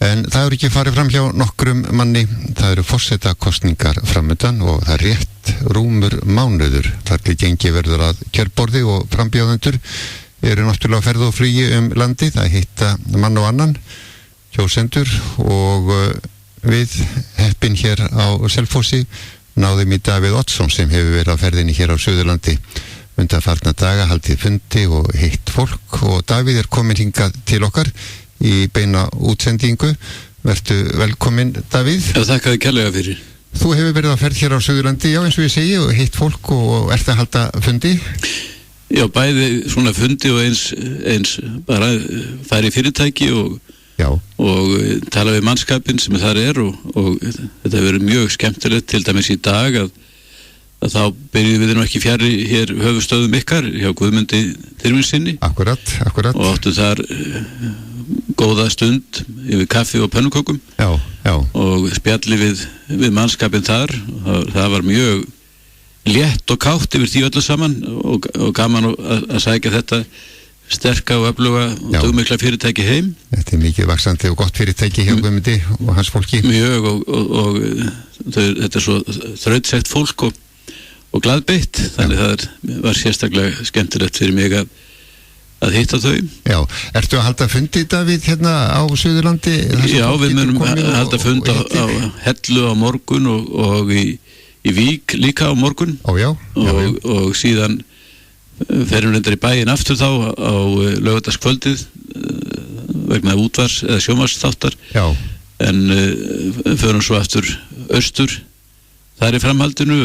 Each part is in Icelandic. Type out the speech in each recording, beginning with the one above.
En það eru ekki farið fram hjá nokkrum manni, það eru forsetakosningar framundan og það er rétt rúmur mánuður. Þar til gengi verður að kjörborði og frambjóðendur eru náttúrulega ferð og flugi landið að hitta mann og annan, kjósendur og við heppin hér á Selfossi náðum í Davíð Oddsson sem hefur verið á ferðinni hér á Suðurlandi undanfarna daga, haldið fundi og hitt fólk og Davíð komin hingað til okkar í beina útsendingu. Vertu velkomin, Davíð. Já, þakka þér kærlega fyrir. Þú hefur verið á ferð hér á Suðurlandi, já eins og ég segi, og hitt fólk og ert að halda fundi? Já, bæði svona fundi og eins bara færi fyrirtæki og tala við mannskapinn sem þar og þetta hefur verið mjög skemmtilegt, til dæmis í dag að þá byrjuðum við nú ekki fjarri hér höfuðstöðum ykkar hjá Guðmundi Tyrfingssyni. Akkurat. Og áttu þar góða stund yfir kaffi og pönnukökum. Já. Og spjalli við mannskapinn þar. Það var mjög létt og kátt yfir því öllu saman og gaman að sækja þetta sterka og öfluga og dugmikla fyrirtæki heim. Þetta mikið vaxandi og gott fyrirtæki hjá Guðmundi og hans fólki. Mjög og þetta svo þrautsegt fólk og glaðbeitt, þannig það var sérstaklega skemmtilegt fyrir mig að hitta þau. Já, ertu að halda fundi, Davíð, hérna á Suðurlandi? Já, við munum halda fund á Hellu á morgun og í Vík líka á morgun. Og síðan ferum reyndar í bæinn aftur þá á laugardagskvöldið vegna útvars eða sjónvarpsþáttar. En förum svo aftur austur þar í framhaldinu,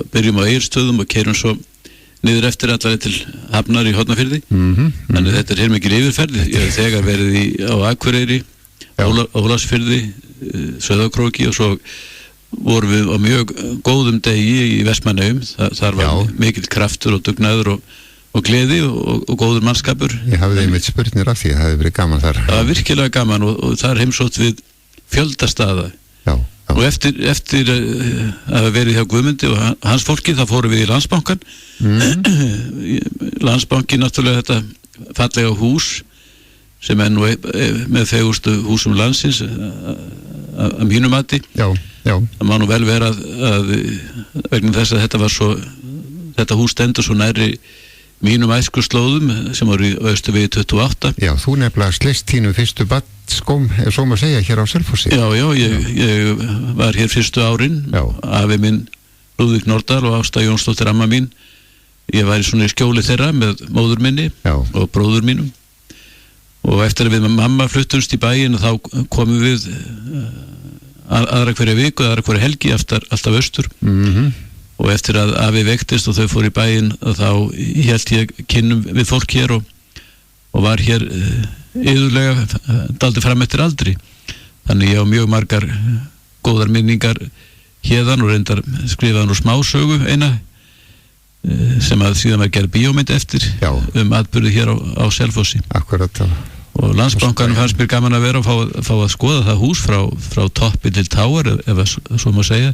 byrjum á Egilsstöðum og keyrum svo niður eftir allavega til Hafnar í Hornafirði. Þannig þetta er heilmikil yfirferð. Ég hef þegar verið á Akureyri, Ólafsfirði, Sauðárkróki og svo vorum við á mjög góðum degi í Vestmannaeyjum. Þar var mikill kraftur og dugnaður og gleði og góður mannskapur. Ég hafði einmitt spurnir af því, það hefði verið gaman þar. Það var virkilega gaman og þar heimsótt við fjöldastaða. Og eftir að hafa verið hjá Guðmundi og hans fólki, þá fórum við í Landsbankann. Landsbanki, náttúrulega þetta fallega hús sem nú með fegustu húsum landsins að mínu mati. Það má nú vel vera að vegna þess að þetta hús stendur svo nærri mínum æskuslóðum sem voru á Austurvegi 28. Já, þú nefnilega slist þínu fyrstu badskóm, ef svo maður segja, hér á Selfossi. Já, ég var hér fyrstu árin. Afi minn Lúðvík Nordal og Ásta Jónsdóttir amma mín. Ég var í svona skjóli þeirra með móður minni og bróður mínum. Og eftir að við með mamma fluttumst í bæinn, þá komum við aðra hverja viku, aðra hverja helgi alltaf austur. Og eftir að afi veiktist og þau fór í bæinn, þá hélt ég kynnum við fólk hér og var hér iðulega dálítið fram eftir aldri. Þannig ég á mjög margar góðar minningar hérðan og reyndar skrifaðan úr smásögu eina sem að síðan var gerð bíómynd eftir atburði hér á Selfossi. Akkurat. Og Landsbankanum fannst mér gaman að vera og fá að skoða það hús frá toppi til táar, ef svo má segja.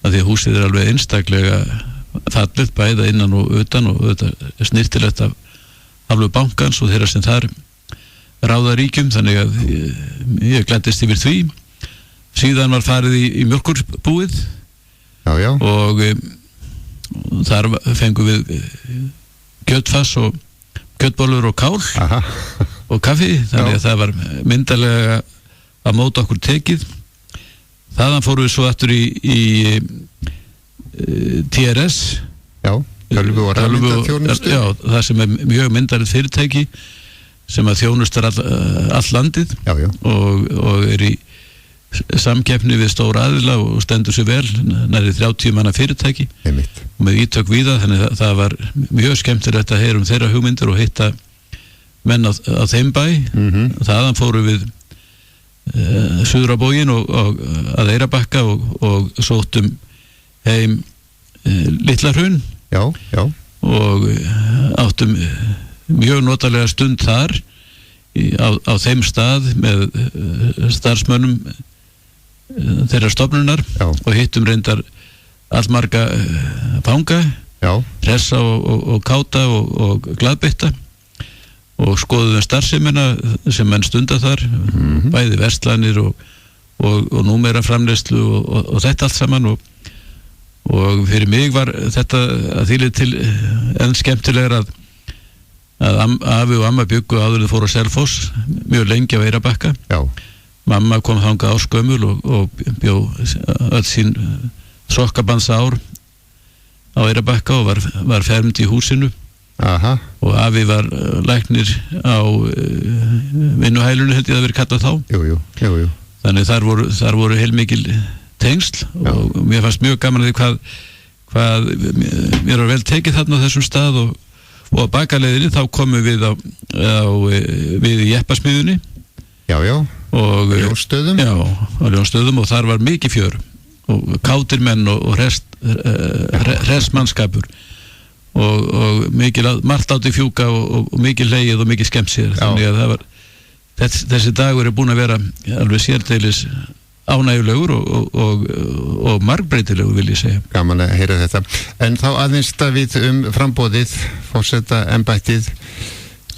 Að því að húsið er alveg einstaklega fallegt bæða innan og utan og þetta er snirtilegt af alveg bankans og þeirra sem þar ráða ríkjum, þannig að ég gleddist yfir því. Síðan var farið í mjólkurbúið og þar fengum við kjötfass og kjötbollur og kál og kaffi, þannig að það var myndarlega að móta okkur tekið. Þaðan fórum við svo aftur í TRS. Tölvu og rafmyndaþjónustu. Já, það sem er mjög myndarlegt fyrirtæki sem að þjónustar all landið og er í samkeppni við stóra aðila og stendur sér vel, nærri 30 manna fyrirtæki og með ítök víða, þannig að það var mjög skemmtilegt að heyra þeirra hugmyndir og hitta menn á þeim bæ. Þaðan fórum við suður á bóginn og að Eyrarbakka og sóttum heim Litlahraun og áttum mjög notalega stund þar á þeim stað með starfsmönnum þeirra stofnunar og hittum reyndar allmarga fanga, hressa og káta og glaðbytta og skoðuðum starfsemina sem menn stunda þar, bæði verslanir og númera framleiðslu og þetta allt saman og fyrir mig var þetta að þýlið til enn skemmtilegur að afi og amma byggu áður þau fóru á Selfoss mjög lengi á Eyrarbakka. Já. Mamma kom þangað áskömmul og bjó öll sín sokkabandsa ár á Eyrarbakka og var fermd í húsinu. Aha. Og afi var læknir á vinnuhælunni, held ég að vera kallað þá. Jú. Þannig þar voru heilmikil tengsl og mér fannst mjög gaman að því hvað mér var vel tekið þarna á þessum stað og á bakaleiðinni þá komum við við í jeppasmiðunni. Já. Og Ljónstöðum. Já, á Ljónstöðum og þar var mikið fjör og kátir menn og restmannskapur og margt átti fjúka og mikið leið og mikið skemmt sér. Þannig að það var þessi dagur er búin að vera alveg sérdeilis ánægjulegur og margbreytilegur, vil ég segja. Gaman að heyra þetta. En þá aðeins Davíð frambóðið, forsetaembættið.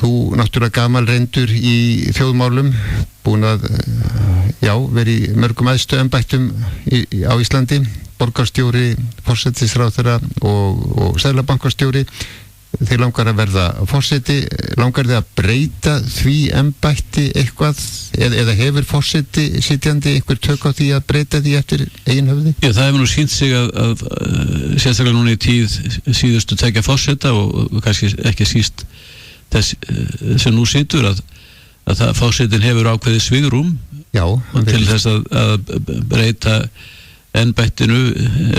Þú náttúrulega gamal reyndur í þjóðmálum, búin að vera í mörgum æðstu embættum á Íslandi, borgarstjóri, forsætisráðherra og seðlabankastjóri. Þið langar að verða forseti, langar þið að breyta því embætti eitthvað eða hefur forseti sitjandi einhver tök á því að breyta því eftir eigin höfði? Já, það hefur nú sýnt sig að sérstaklega núna í tíð síðustu tveggja forseta og kannski ekki síst þess sem nú situr að það forsetin hefur ákveðið svigrúm til þess að breyta embættinu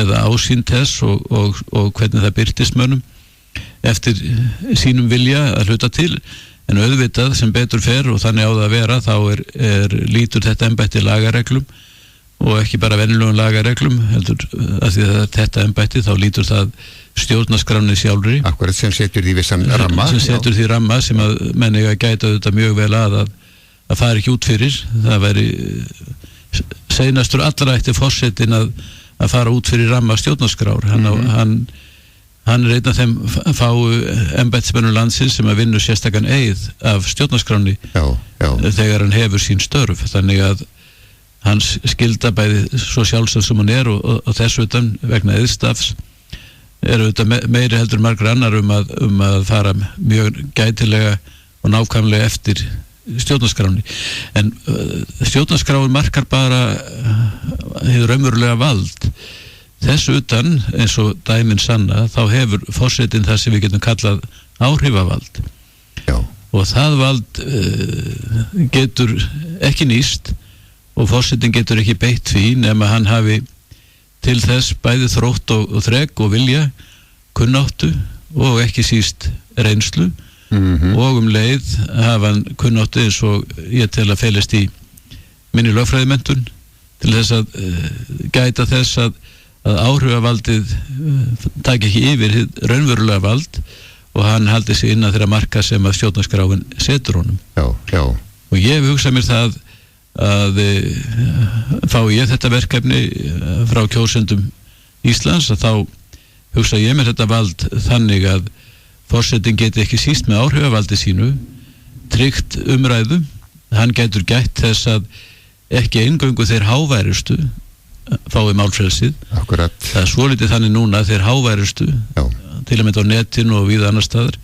eða ásýnd þess og hvernig það birtist mönnum eftir sínum vilja að hluta til, en auðvitað sem betur fer og þannig á það að vera þá lítur þetta embætti lagareglum og ekki bara venjulegum lagareglum heldur að því að þetta embætti þá lítur það stjórnarskránni sjálfri. Akkurat, sem setur því vissan ramma. Sem setur því ramma sem að menn eiga að gæta þetta mjög vel að fara ekki út fyrir. Það væri seinastur allra eftir forsetin að fara út fyrir ramma stjórnarskrár. Hann einn af þeim fáu embættismönnum landsins sem að vinna sérstakann eið af stjórnarskránni þegar hann hefur sín störf. Þannig að hans skylda bæði svo sjálfsagt sem hann og þess utan vegna eðstafs auðvitað meiri heldur margur annar að fara mjög gætilega og nákvæmlega eftir stjórnarskráni. En stjórnarskráin markar bara hefur raunverulega vald. Þess utan, eins og dæmin sanna, þá hefur forsetinn það sem við getum kallað áhrifavald. Já. Og það vald getur ekki nýst og forsetinn getur ekki beitt því nema hann hafi til þess bæði þrótt og þrek og vilja, kunnáttu og ekki síst reynslu og leið hafa hann kunnáttu eins og ég tel að felist í minni lögfræðimenntun til þess að gæta þess að áhrifavaldið taki ekki yfir raunverulega vald og hann haldi sig innan þeirra marka sem að stjórnarskráin setur honum. Já. Og ég hugsa mér það að fá ég þetta verkefni frá kjósendum Íslands að þá hugsa ég mér þetta vald þannig að forsetinn geti ekki síst með áhrifavaldi sínu tryggt umræðu, hann getur gætt þess að ekki eingöngu þeir háværustu fái málfrelsið. Akkurat. Það er svolítið þannig núna þeir háværustu til að mynda á netinu og víða annar staðar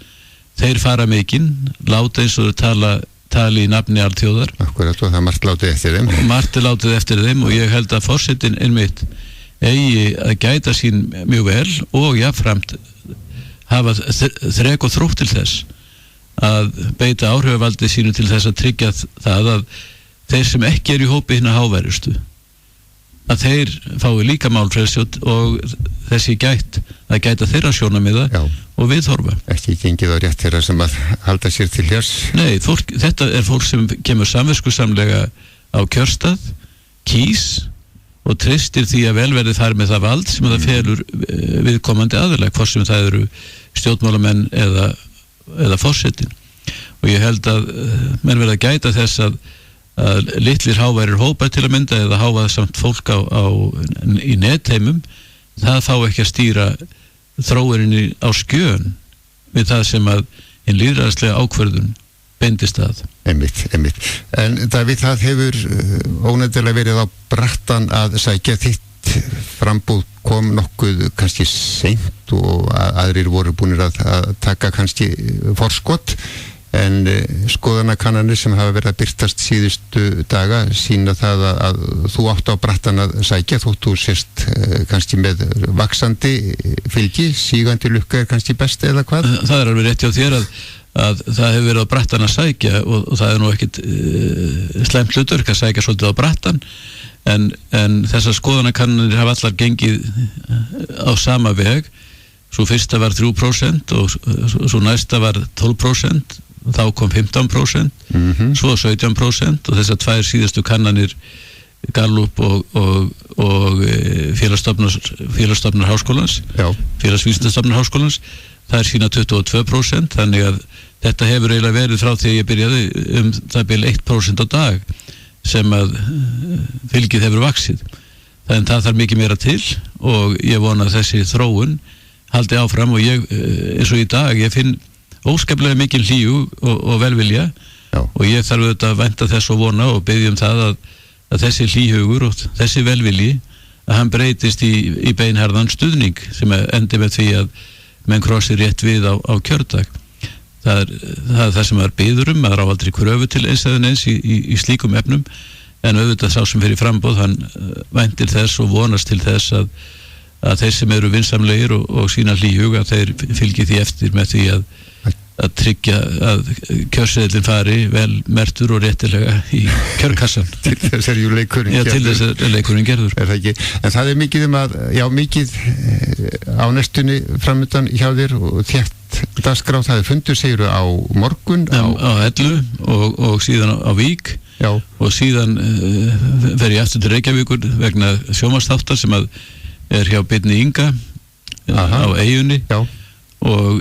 þeir fara mikinn, láta eins og tali í nafni alþjóðar. Akkurat, og það er margt látið eftir þeim. Margt er látið eftir þeim og ég held að forsetinn einmitt eigi að gæta sín mjög vel og jafnframt hafa þrek og þrótt til þess að beita áhrifavaldi sínu til þess að tryggja það að þeir sem ekki í hópi hinna háværustu að þeir fái líka málfrelsi og þessi að gæta þeirra sjónarmiða og viðhorfa. Ekki gengið á rétt þeirra sem að halda sér til hérs? Nei, þetta er fólk sem kemur samviskusamlega á kjörstað, kýs og treystir því að velverði þar með það vald sem það felur viðkomandi aðalega, hvort sem það eru stjórnmálamenn eða forsetin. Og ég held að menn verða að gæta þess að litlir háværir hópar til að mynda eða hávaðsamt fólk í netheimum, það fá ekki að stýra þróuninni á skjön við það sem að hinn lýðræðislega ákvörðun beindist að. Einmitt. En Davíð, það hefur ónefndilega verið á brattan að sækja þitt frambúð kom nokkuð kannski seint og aðrir voru búinir að taka kannski forskot, en skoðanakannanir sem hafa verið að birtast síðustu daga sína það að þú átt á brattan að sækja, þótt þú sést kannski með vaxandi fylgi, sígandi lukka kannski best eða hvað? Það alveg rétt hjá þér að það hefur verið á brattan að sækja og það nú ekkit slæmt hlutverk að sækja svolítið á brattan, en þessar skoðanakannanir hafa allar gengið á sama veg. Svo fyrsta var 3% og svo næsta var 12%, þá kom 15%, svo 17% og þessar tvær síðustu kannanir Gallup og félagsstofnunar háskólans, félagsvísindastofnunar háskólans, það sína 22%, þannig að þetta hefur eiginlega verið frá því að ég byrjaði það bil 1% á dag sem að fylgið hefur vaxið. En það þarf mikið meira til og ég vona að þessi þróun haldi áfram og ég, eins og í dag, ég finn óskaplega mikil hlýju og velvilja. Já. Og ég þarf auðvitað að vænta þess og vona og biðja það að þessi hlýhugur og þessi velvilji að hann breytist í beinharðan stuðning sem endi með því að menn krossi rétt við á kjördag. Það er það sem maður biður maður á aldrei kröfu til eins í slíkum efnum, en auðvitað sá sem fyrir frambóð, hann væntir þess og vonast til þess að þeir sem eru vinsamlegir og sína hlýhug að þeir fylgi því eftir með því að tryggja að kjörseðlinn fari vel mertur og réttilega í kjörkassan. Til þess er jú leikurinn gerður. Já, til þess er leikurinn gerður. Er það ekki? En það er mikið mikið á næstunni framöndan hjá þér og þétt dagskrá, það er fundur, segirðu, á morgun? Á Hellu og síðan á Vík. Já. Og síðan fer ég aftur til Reykjavíkur vegna sjónvarpsþáttar sem að er hjá Birni Inga á Eyjunni. Já. Og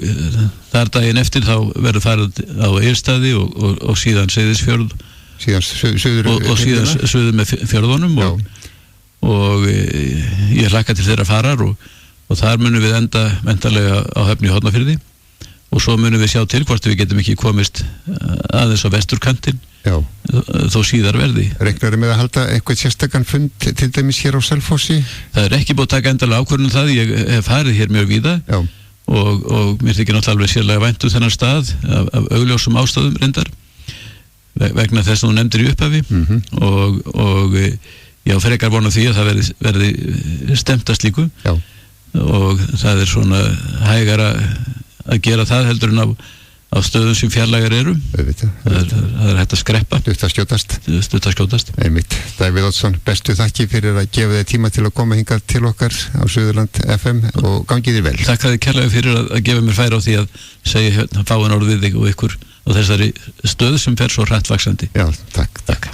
þar daginn eftir þá verður farið á Egilsstaði og síðan Seyðisfjörð og síðan suður með fjörðunum og ég hlakka til þeirra farar og þar munum við enda mentanlega á Höfn í Hornafirði og svo munum við sjá til hvort við getum ekki komist aðeins á vesturkantinn þó síðar verði. Reiknar með að halda eitthvað sérstakann fund til dæmis hér á Selfossi? Það er ekki búið að taka endalega ákvörðun það, ég hef farið hér mjög víða. Já. Og mér þykir náttúrulega alveg sérlega vænt þennan stað af augljósum ástæðum reyndar vegna þess að þú nefndir í upphafi og ég á frekar vona því að það verði stemt að slíku. Já. Og það er svona hægara að gera það heldur en á stöðum sem fjarlægar eru. Það er hægt að skreppa. Stutt að skjótast. Einmitt. Davíð Oddsson, bestu þakki fyrir að gefa þér tíma til að koma hingað til okkar á Suðurland FM og gangið þér vel. Takk að þið kærlega fyrir að gefa mér færi á því að segja fáin orð við þig og ykkur á þessari stöð sem fer svo hratt vaxandi. Já, takk.